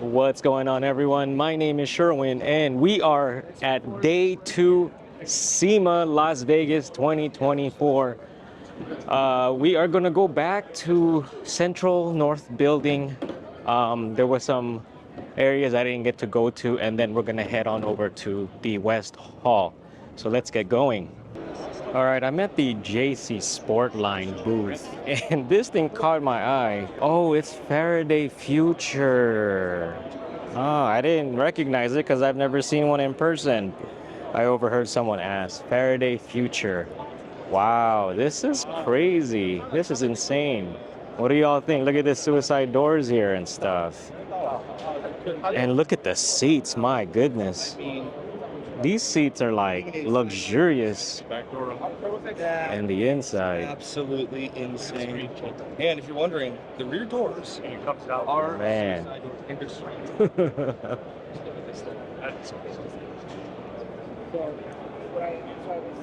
What's going on, everyone? My name is Sherwin, and we are at day 2 SEMA Las Vegas 2024. We are gonna go back to Central North Building. There were some areas I didn't get to go to, and then we're gonna head on over to the West Hall. So let's get going. All right, I'm at the JC Sportline booth, and this thing caught my eye. Oh, it's Faraday Future. Oh, I didn't recognize it because I've never seen one in person. I overheard someone ask, Faraday Future. Wow, this is crazy. This is insane. What do y'all think? Look at the suicide doors here and stuff. And look at the seats, my goodness. These seats are like luxurious, and the inside. Absolutely insane. And if you're wondering, the rear doors are Man.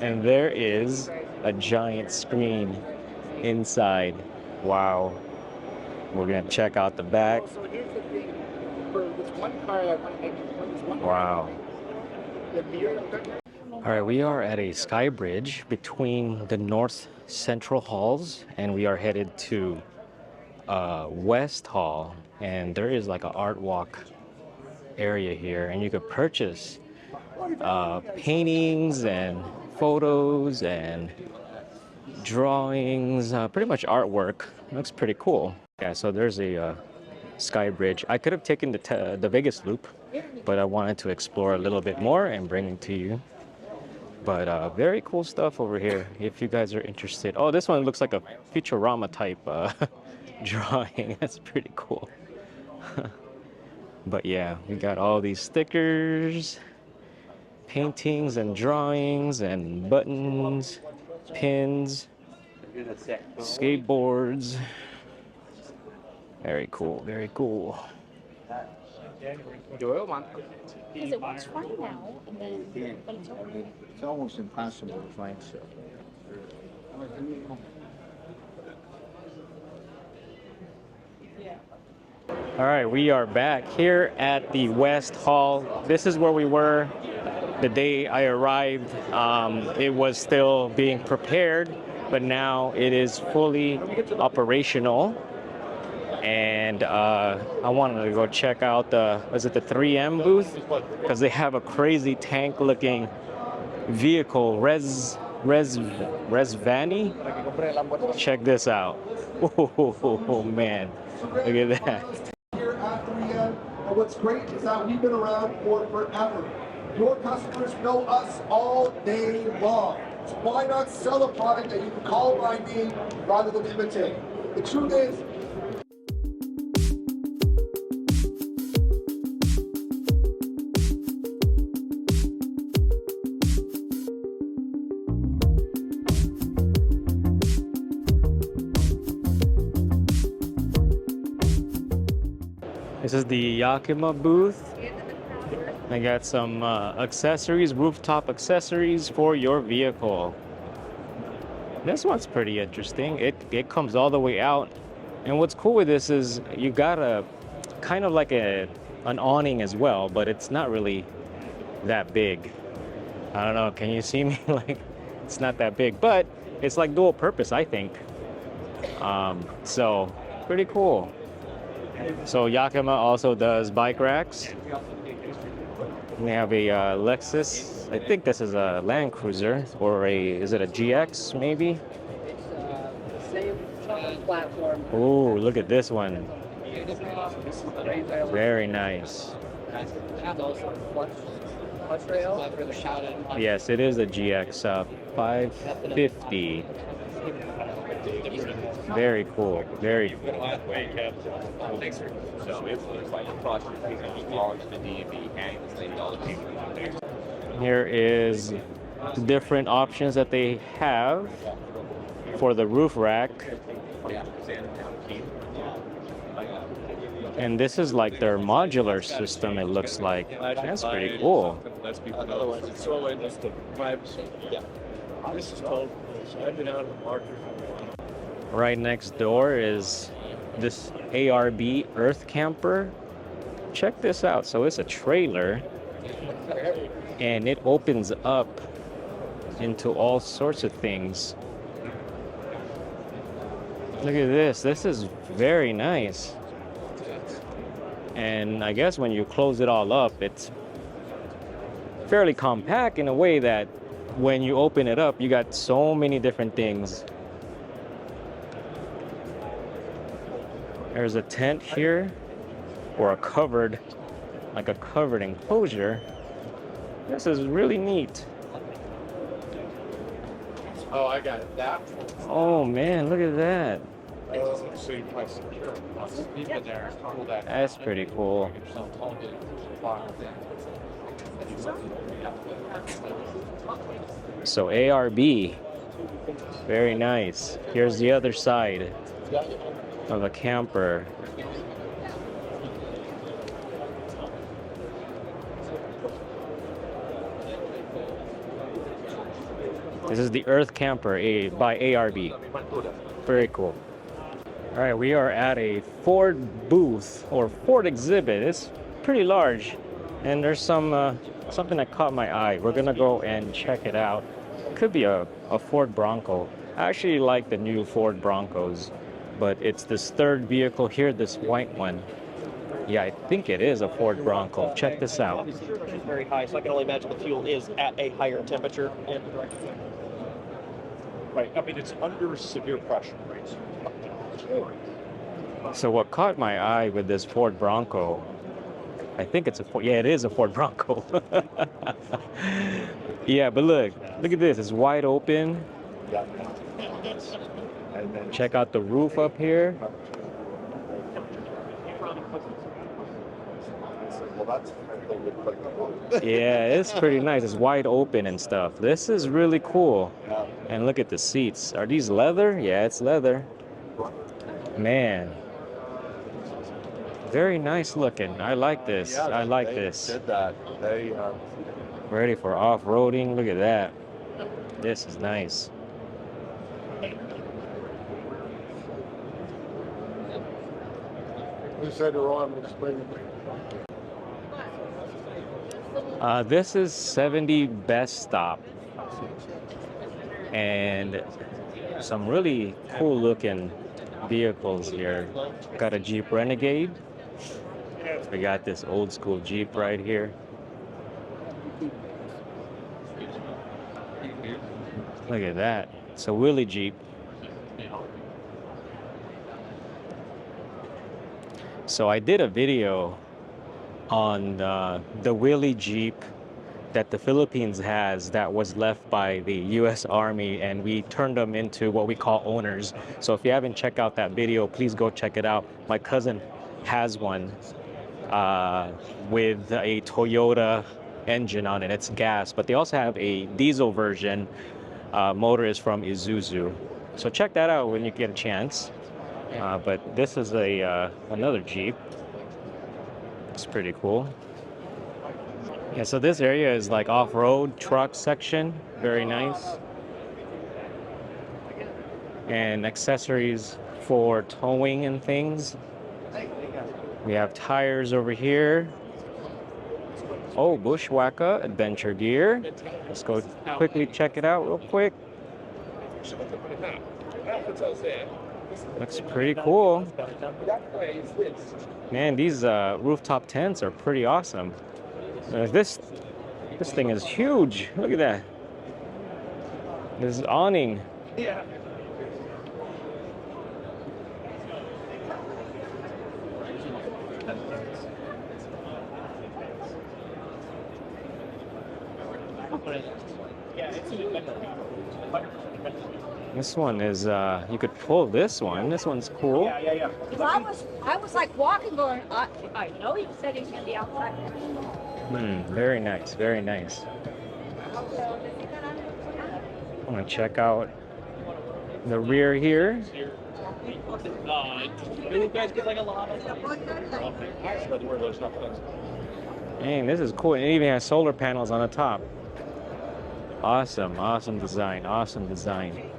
And there is a giant screen inside. Wow. We're gonna check out the back. Wow. All right, we are at a Skybridge between the North Central Halls, and we are headed to West Hall. And there is like an art walk area here, and you could purchase paintings and photos and drawings, pretty much artwork. Looks pretty cool. Yeah, so there's a Skybridge. I could have taken the Vegas Loop, but I wanted to explore a little bit more and bring it to you. But very cool stuff over here if you guys are interested. Oh, this one looks like a Futurama type drawing. That's pretty cool. But yeah, we got all these stickers, paintings and drawings and buttons, pins, skateboards. Very cool, very cool. Because it works fine now, and then, but it's okay. It's almost impossible to find stuff. All right, we are back here at the West Hall. This is where we were the day I arrived. It was still being prepared, but now it is fully operational. And I wanted to go check out the 3M booth because they have a crazy tank-looking vehicle, Rezvani. Check this out. Oh man, look at that. Here at 3M, and what's great is that we've been around for forever. Your customers know us all day long. So why not sell a product that you can call by name rather than imitate? The truth is, This is the Yakima booth. I got some accessories, rooftop accessories for your vehicle. This one's pretty interesting. It comes all the way out. And what's cool with this is you got a kind of like an awning as well, but it's not really that big. I don't know, can you see me? Like, it's not that big, but it's like dual purpose, I think. So pretty cool. So Yakima also does bike racks. We have a Lexus. I think this is a Land Cruiser, or is it a GX maybe? Same platform. Oh, look at this one. Very nice. Yes, it is a GX 550. Very cool. Very cool. Here is different options that they have for the roof rack. And this is like their modular system, it looks like. That's pretty cool. Right next door is this ARB Earth Camper. check this out. So it's a trailer and it opens up into all sorts of things. Look at this. This is very nice. And I guess when you close it all up, it's fairly compact in a way that when you open it up, you got so many different things. There's a tent here, or a covered, like a covered enclosure. This is really neat. Oh, I got it. That. Oh man, look at that. So you probably secure people there. Pull that. That's pretty cool. So ARB, very nice. Here's the other side of a camper. This is the Earth Camper by ARB. Very cool. All right, we are at a Ford booth or Ford exhibit. It's pretty large, and there's some something that caught my eye. We're gonna go and check it out. Could be a Ford Bronco. I actually like the new Ford Broncos, but it's this third vehicle here, this white one. Yeah, I think it is a Ford Bronco. Check this out. It's very high, so I can only imagine the fuel is at a higher temperature. Right. I mean, it's under severe pressure, right? So what caught my eye with this Ford Bronco, I think it's a Ford, yeah, it is a Ford Bronco. Yeah, but look at this, it's wide open. Yeah. And then Check out the roof up here. well, that's Yeah, it's pretty nice. It's wide open and stuff. This is really cool. yeah. And look at the seats. Are these leather? Yeah, it's leather. Man. Very nice looking. I like this. Yeah, I like they this. Did that? They Ready for off-roading. Look at that. This is nice. who said they're on explaining? This is 70 Bestop. And some really cool looking vehicles here. Got a Jeep Renegade. We got this old school Jeep right here. Look at that. It's a Willie Jeep. So I did a video on the Willie Jeep that the Philippines has that was left by the US Army, and we turned them into what we call owners. So if you haven't checked out that video, please go check it out. My cousin has one with a Toyota engine on it. It's gas, but they also have a diesel version. Motor is from Isuzu. So check that out when you get a chance. But this is another Jeep. It's pretty cool. Yeah, so this area is like off-road truck section. Very nice. And accessories for towing and things. We have tires over here. Oh, Bushwakka adventure gear. Let's go quickly check it out real quick. Looks pretty cool. Man, these rooftop tents are pretty awesome. This thing is huge. Look at that. This awning. Yeah. This one is, you could pull this one. This one's cool. Yeah. I was like walking going, I know you said he's gonna be outside. Very nice, very nice. I'm gonna check out the rear here. Dang, this is cool. It even has solar panels on the top. Awesome, awesome design, awesome design.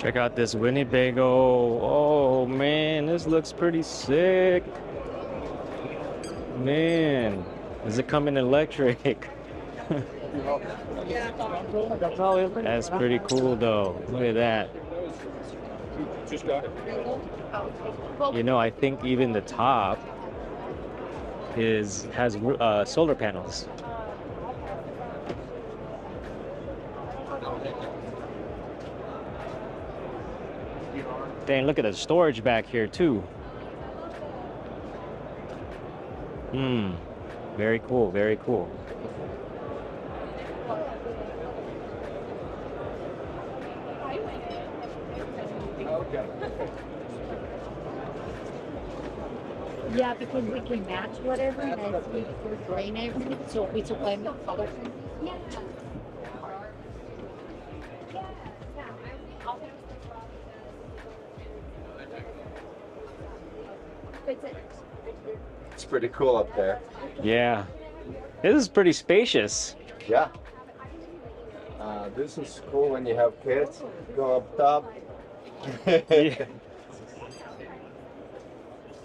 Check out this Winnebago. Oh man, this looks pretty sick. Man, does it come in electric? That's pretty cool though. Look at that. You know, I think even the top has solar panels. Dang, look at the storage back here too. Very cool, very cool. Yeah, because we can match whatever and then we grain everything, so we took blame the color. Yeah. It's pretty cool up there. Yeah, this is pretty spacious. Yeah. This is cool when you have kids. Go up top. Yeah.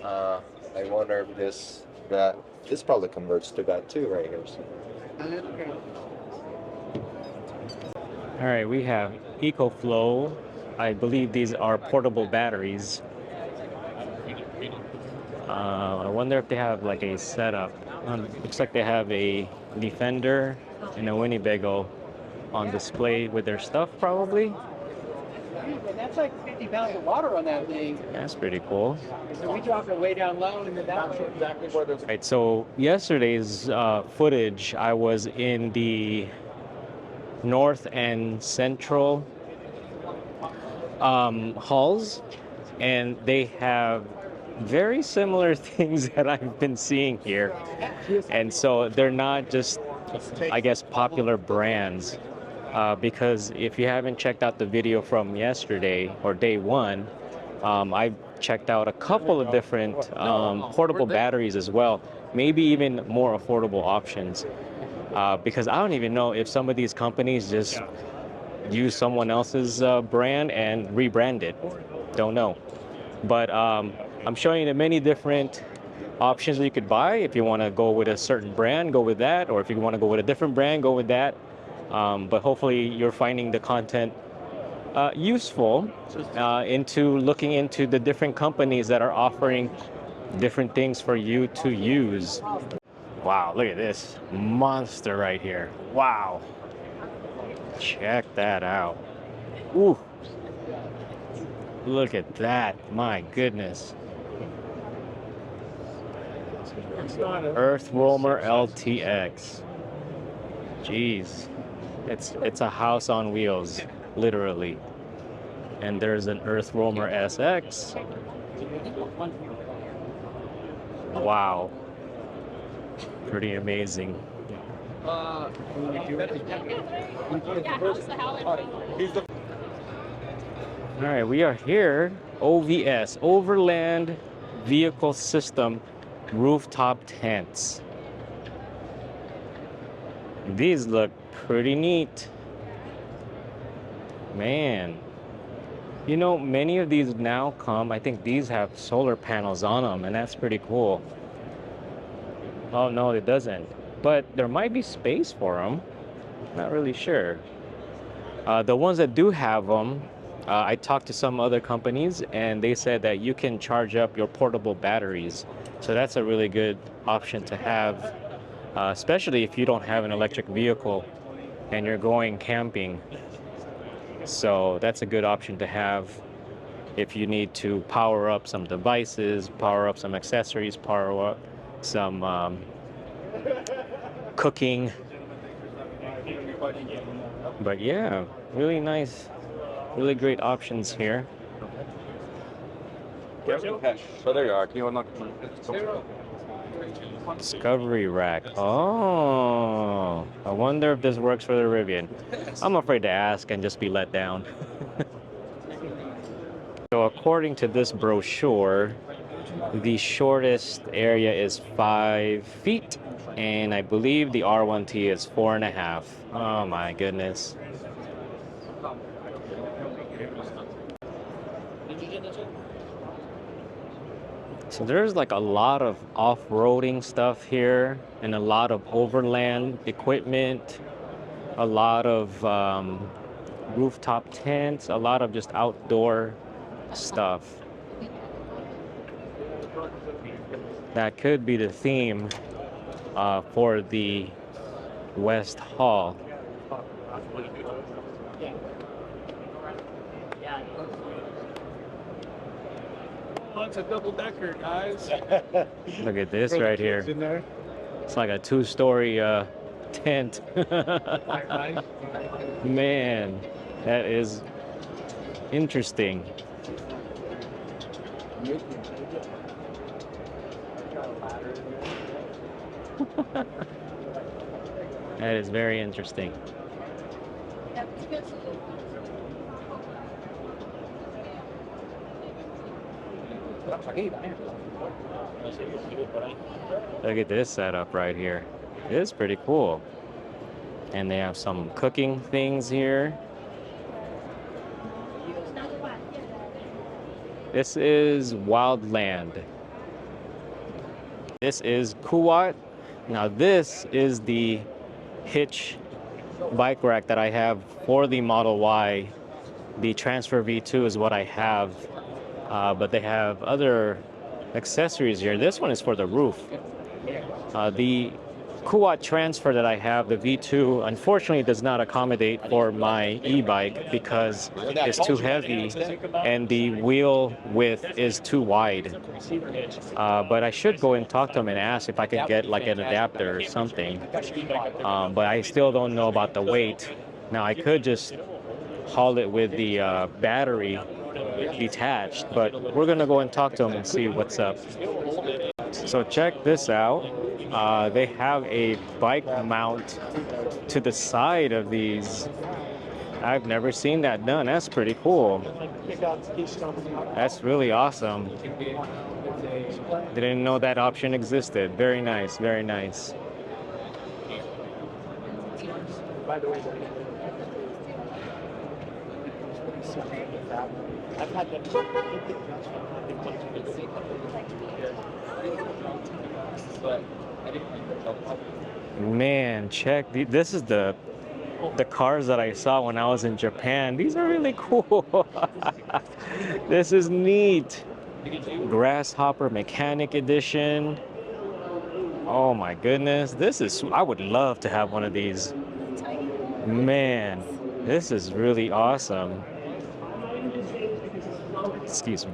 I wonder if this probably converts to that too right here. So. All right, we have Ecoflow. I believe these are portable batteries. I wonder if they have like a setup. Looks like they have a Defender and a Winnebago on display with their stuff probably. That's like 50 pounds of water on that thing. That's pretty cool. So we dropped it way down low and then that's exactly where there's. Right, so yesterday's footage, I was in the north and central halls, and they have very similar things that I've been seeing here. And so they're not just, I guess, popular brands. Because if you haven't checked out the video from yesterday or day one, I checked out a couple of different portable batteries as well, maybe even more affordable options. Because I don't even know if some of these companies just use someone else's brand and rebrand it. Don't know. But I'm showing you the many different options that you could buy. If you want to go with a certain brand, go with that. Or if you want to go with a different brand, go with that. But hopefully you're finding the content useful into looking into the different companies that are offering different things for you to use. Wow, look at this monster right here. Wow. Check that out. Ooh. Look at that. My goodness. Earthroamer LTX. Jeez. It's a house on wheels, literally. And there's an Earthroamer SX. Wow. Pretty amazing. All right, we are here. OVS, Overland Vehicle System rooftop tents. These look pretty neat. Man. You know, many of these now come, I think these have solar panels on them, and that's pretty cool. Oh, no, it doesn't. But there might be space for them. Not really sure. The ones that do have them, I talked to some other companies, and they said that you can charge up your portable batteries. So that's a really good option to have, especially if you don't have an electric vehicle and you're going camping. So that's a good option to have if you need to power up some devices, power up some accessories, power up some cooking. But yeah, really nice, really great options here. So there you are. Can you unlock? Discovery rack. Oh, I wonder if this works for the Rivian. I'm afraid to ask and just be let down. So according to this brochure, the shortest area is 5 feet, and I believe the R1T is 4.5. Oh my goodness. So there's like a lot of off-roading stuff here and a lot of overland equipment, a lot of rooftop tents, a lot of just outdoor stuff. That could be the theme for the West Hall. Oh, it's a double decker, guys. Look at this right here. In there. It's like a two-story tent. Man, that is interesting. That is very interesting. Look at this setup right here. It is pretty cool. And they have some cooking things here. This is Wildland. This is Kuat. Now this is the hitch bike rack that I have for the Model Y. The Transfer V2 is what I have, but they have other accessories here. This one is for the roof. The Kuat Transfer that I have, the V2, unfortunately does not accommodate for my e-bike because it's too heavy and the wheel width is too wide. But I should go and talk to them and ask if I could get like an adapter or something. But I still don't know about the weight. Now I could just haul it with the battery detached, but we're gonna go and talk to them and see what's up. So check this out. They have a bike mount to the side of these. I've never seen that done. That's pretty cool. That's really awesome. Didn't know that option existed. Very nice, very nice. By the way, I've had them. Man, check. This is the cars that I saw when I was in Japan. These are really cool. This is neat. Grasshopper Mechanic Edition. Oh my goodness. This is, I would love to have one of these. Man, this is really awesome. Excuse me.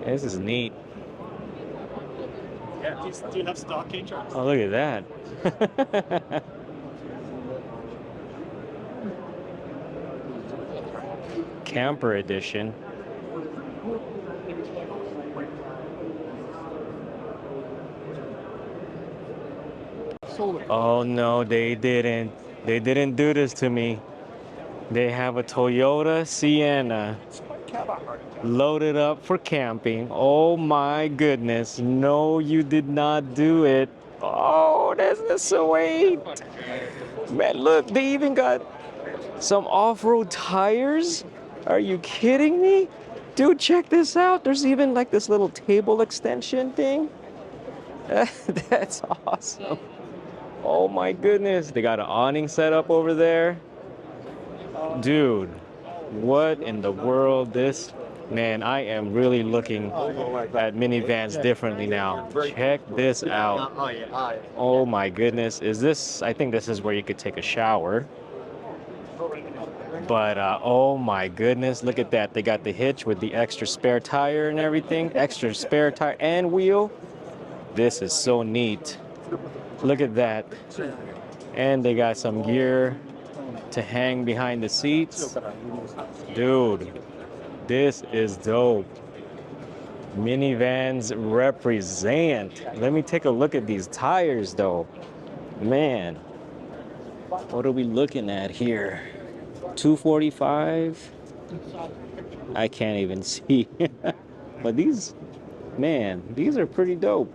This is neat. Yeah, do you have stock Kei Trucks? Oh, look at that. Camper edition. Oh no, they didn't. They didn't do this to me. They have a Toyota Sienna loaded up for camping. Oh my goodness. No, you did not do it. Oh, this is sweet. Man, look, they even got some off-road tires. Are you kidding me? Dude, check this out. There's even like this little table extension thing. That's awesome. Oh my goodness. They got an awning set up over there. Dude, what in the world? This, man, I am really looking at minivans differently now. Check this out. Oh my goodness. Is this, I think this is where you could take a shower. But oh my goodness, look at that. They got the hitch with the extra spare tire and everything. Extra spare tire and wheel. This is so neat. Look at that. And they got some gear to hang behind the seats. Dude, this is dope. Minivans represent. Let me take a look at these tires though. Man, what are we looking at here? 245? I can't even see. But these, man, these are pretty dope.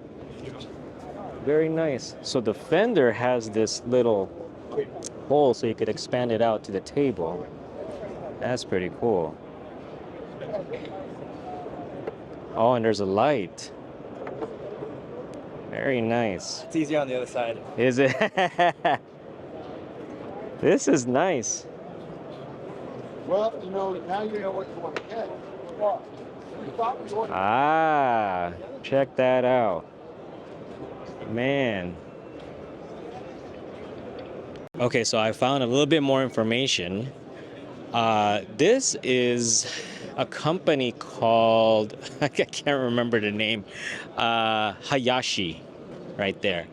Very nice. So the fender has this little, hole so you could expand it out to the table. That's pretty cool. Oh, and there's a light. Very nice. It's easier on the other side. Is it? This is nice. Well, you know, now you know what you want to get. Well, we thought we wanted Ah, check that out. Man. Okay, so I found a little bit more information. This is a company called, I can't remember the name, Hayashi, right there.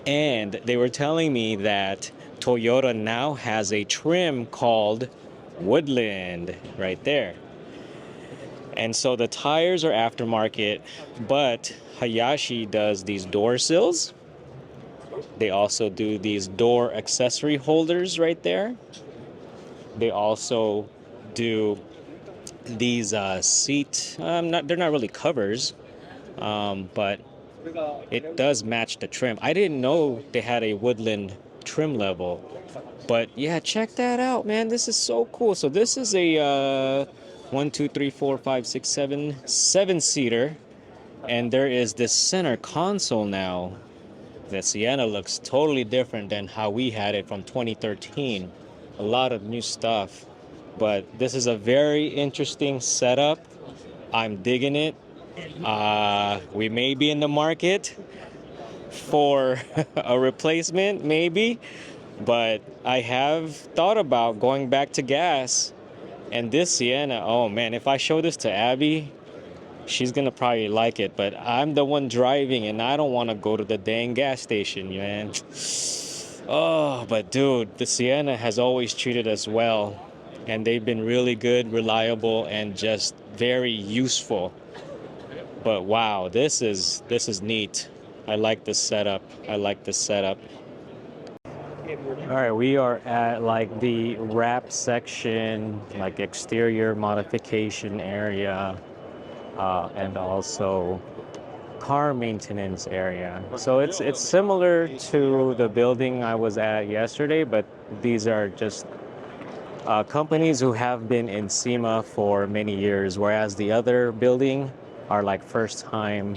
And they were telling me that Toyota now has a trim called Woodland, right there. And so the tires are aftermarket, but Hayashi does these door sills. They also do these door accessory holders right there. They also do these seat, they're not really covers, but it does match the trim. I didn't know they had a Woodland trim level, but yeah, check that out, man. This is so cool. So this is a 1, 2, 3, 4, 5, 6, 7, 7-seater, and there is this center console now. The Sienna looks totally different than how we had it from 2013. A lot of new stuff, but this is a very interesting setup. I'm digging it. We may be in the market for a replacement, maybe, but I have thought about going back to gas. And this Sienna, oh man, if I show this to Abby, she's gonna probably like it, but I'm the one driving and I don't want to go to the dang gas station, man. Oh, but dude, the Sienna has always treated us well, and they've been really good, reliable, and just very useful. But wow, this is neat. I like this setup. I like this setup. All right, we are at like the wrap section, like exterior modification area, and also car maintenance area. So it's similar to the building I was at yesterday, but these are just companies who have been in SEMA for many years, whereas the other building are like first time,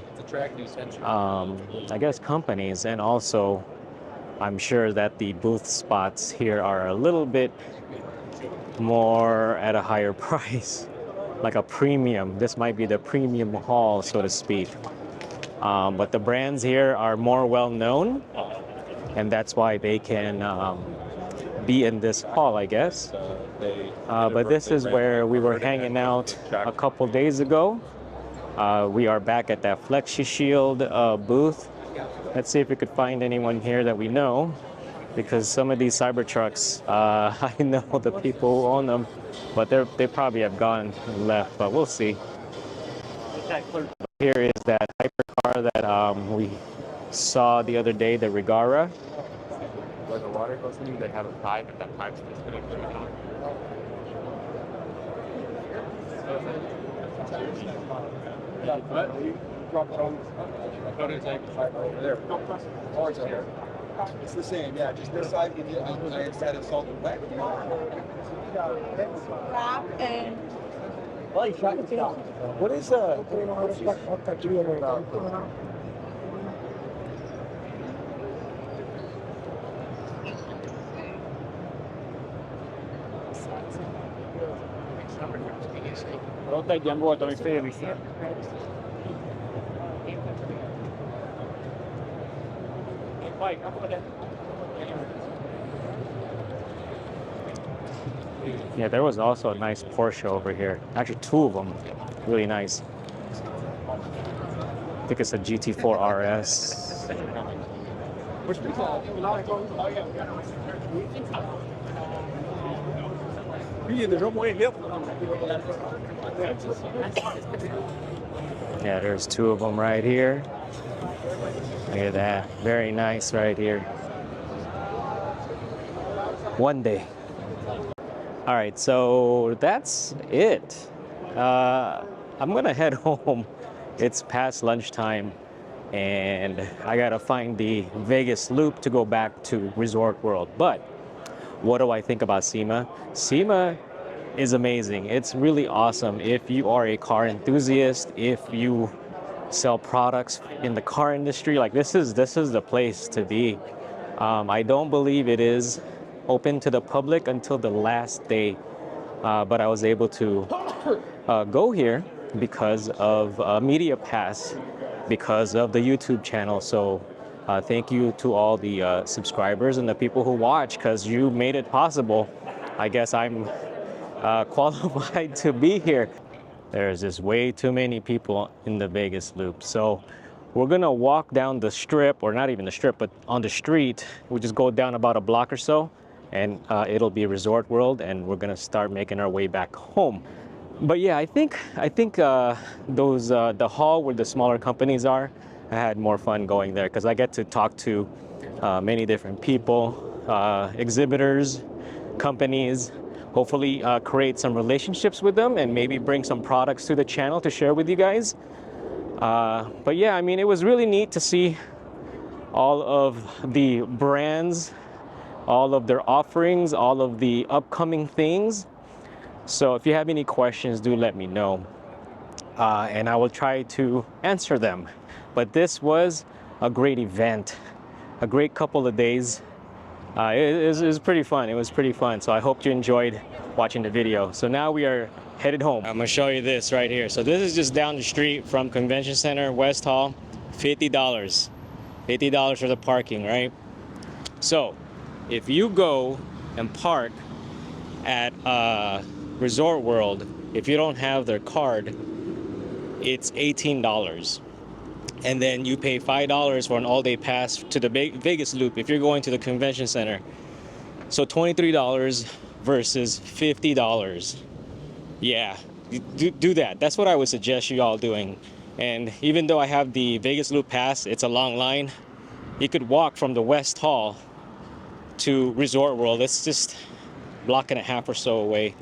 I guess, companies. And also I'm sure that the booth spots here are a little bit more at a higher price, like a premium. This might be the premium hall, so to speak. But the brands here are more well known, and that's why they can be in this hall, I guess. But this is where we were hanging out a couple days ago. We are back at that Flexi Shield booth. Let's see if we could find anyone here that we know, because some of these Cybertrucks, I know the people who own them, but they probably have gone and left, but we'll see. Here is that hypercar that we saw the other day, the Regara. Where the water goes in, they have a pipe, and that pipe's just going to go down. It's the same, yeah. Just this side, I instead of salt and wet. What is Yeah, there was also a nice Porsche over here. Actually, two of them. Really nice. I think it's a GT4 RS. Yeah, there's two of them right here. Look at that. Very nice right here. One day. All right, so that's it. I'm gonna head home. It's past lunchtime, and I gotta find the Vegas loop to go back to Resort World. But what do I think about SEMA? SEMA is amazing. It's really awesome if you are a car enthusiast, if you sell products in the car industry. Like this is the place to be. I don't believe it is open to the public until the last day, but I was able to go here because of Media Pass, because of the YouTube channel. So thank you to all the subscribers and the people who watch, because you made it possible. I guess I'm qualified to be here. There's just way too many people in the Vegas loop. So we're gonna walk down the strip, or not even the strip, but on the street. We'll just go down about a block or so, and it'll be Resort World, and we're gonna start making our way back home. But yeah, I think those the hall where the smaller companies are, I had more fun going there because I get to talk to many different people, exhibitors, companies. Hopefully create some relationships with them and maybe bring some products to the channel to share with you guys. But yeah, I mean, it was really neat to see all of the brands, all of their offerings, all of the upcoming things. So if you have any questions, do let me know, and I will try to answer them. But this was a great event, a great couple of days. It was pretty fun. It was pretty fun. So I hope you enjoyed watching the video. So now we are headed home. I'm gonna show you this right here. So this is just down the street from Convention Center, West Hall. $50. $50 for the parking, right? So if you go and park at Resort World, if you don't have their card, it's $18. And then you pay $5 for an all-day pass to the Vegas Loop if you're going to the convention center. So $23 versus $50. Yeah, do that. That's what I would suggest you all doing. And even though I have the Vegas Loop pass, it's a long line. You could walk from the West Hall to Resort World. It's just a block and a half or so away.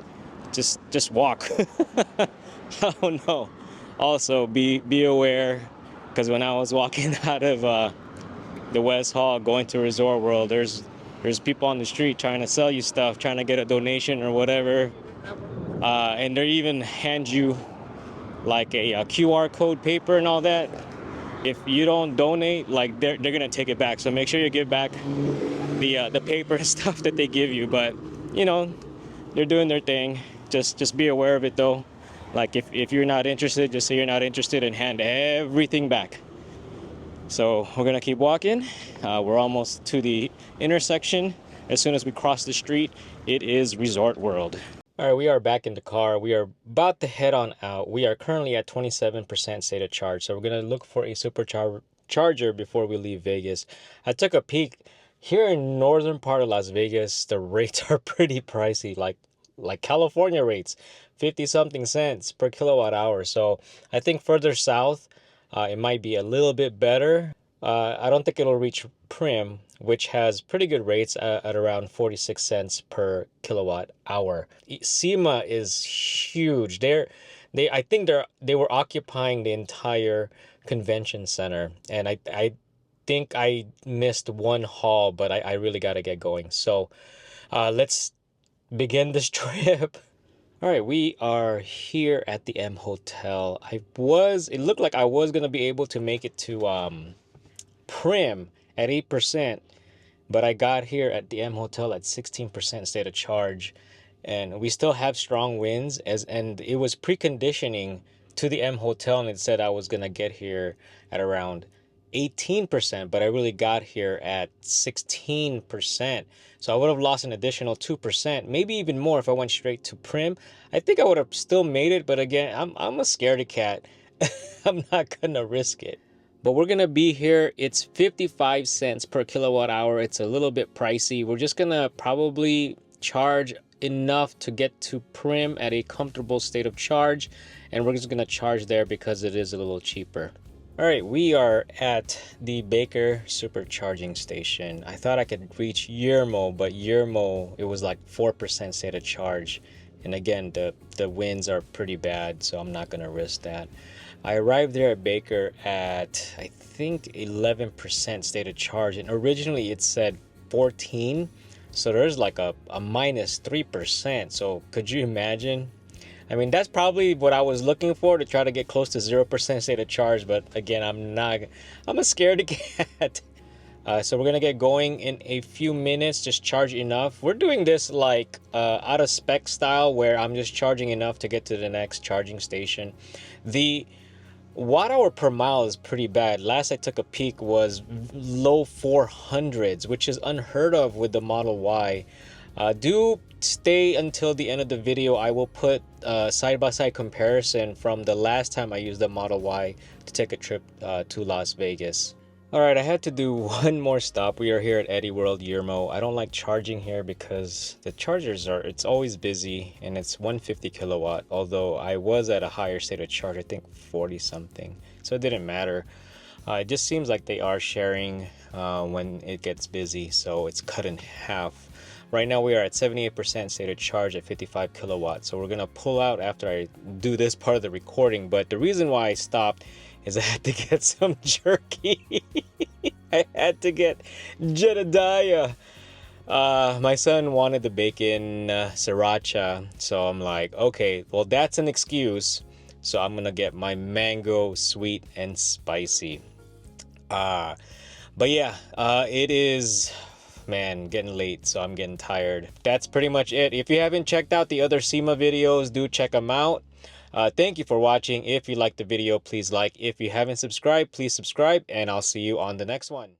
Just walk. I don't know. Also, be aware, because when I was walking out of the West Hall going to Resort World, there's people on the street trying to sell you stuff, trying to get a donation or whatever, and they even hand you like a QR code paper and all that. If you don't donate, like they're gonna take it back. So make sure you give back the paper and stuff that they give you. But you know, they're doing their thing. Just be aware of it though. Like if you're not interested, just say you're not interested and hand everything back. So we're gonna keep walking. We're almost to the intersection. As soon as we cross the street, it is Resort World. All right, we are back in the car. We are about to head on out. We are currently at 27% state of charge. So we're gonna look for a supercharger before we leave Vegas. I took a peek. Here in northern part of Las Vegas, the rates are pretty pricey, like California rates, 50-something cents per kilowatt hour. So I think further south, it might be a little bit better. I don't think it'll reach Prim, which has pretty good rates at around 46 cents per kilowatt hour. SEMA is huge. I think they were occupying the entire convention center, and I think I missed one hall, but I really got to get going. So let's begin this trip. All right, we are here at the M Hotel. It looked like I was gonna be able to make it to Prim at 8%, but I got here at the M Hotel at 16% state of charge, and we still have strong winds. And it was preconditioning to the M Hotel, and it said I was gonna get here at around 18%, but I really got here at 16%. So I would have lost an additional 2%, maybe even more if I went straight to Prim. I think I would have still made it, but again, I'm a scaredy cat. I'm not gonna risk it. But we're gonna be here. It's 55 cents per kilowatt hour. It's a little bit pricey. We're just gonna probably charge enough to get to Prim at a comfortable state of charge, and we're just gonna charge there because it is a little cheaper. All right, we are at the Baker supercharging station. I thought I could reach Yermo, but Yermo, it was like 4% state of charge. And again, the winds are pretty bad, so I'm not gonna risk that. I arrived there at Baker at, I think, 11% state of charge. And originally it said 14, So there's like a -3%. So could you imagine? I mean, that's probably what I was looking for, to try to get close to 0% state of charge. But again, I'm a scaredy cat. So we're gonna get going in a few minutes. Just charge enough. We're doing this like out of spec style, where I'm just charging enough to get to the next charging station. The watt hour per mile is pretty bad. Last I took a peek was low 400s, which is unheard of with the Model Y. Do stay until the end of the video. I will put side-by-side comparison from the last time I used the Model Y to take a trip to Las Vegas. Alright, I had to do one more stop. We are here at Eddie World Yermo. I don't like charging here because the chargers it's always busy, and it's 150 kilowatt, although I was at a higher state of charge, I think 40 something, so it didn't matter. It just seems like they are sharing when it gets busy, so it's cut in half. Right now we are at 78% state of charge at 55 kilowatts, so we're gonna pull out after I do this part of the recording. But the reason why I stopped is I had to get some jerky. I had to get Jedediah. My son wanted the bacon sriracha, so I'm like, okay, well that's an excuse. So I'm gonna get my mango sweet and spicy. But yeah, it is, man, getting late, so I'm getting tired. That's pretty much it. If you haven't checked out the other SEMA videos, do check them out. Thank you for watching. If you liked the video, please like. If you haven't subscribed, please subscribe, and I'll see you on the next one.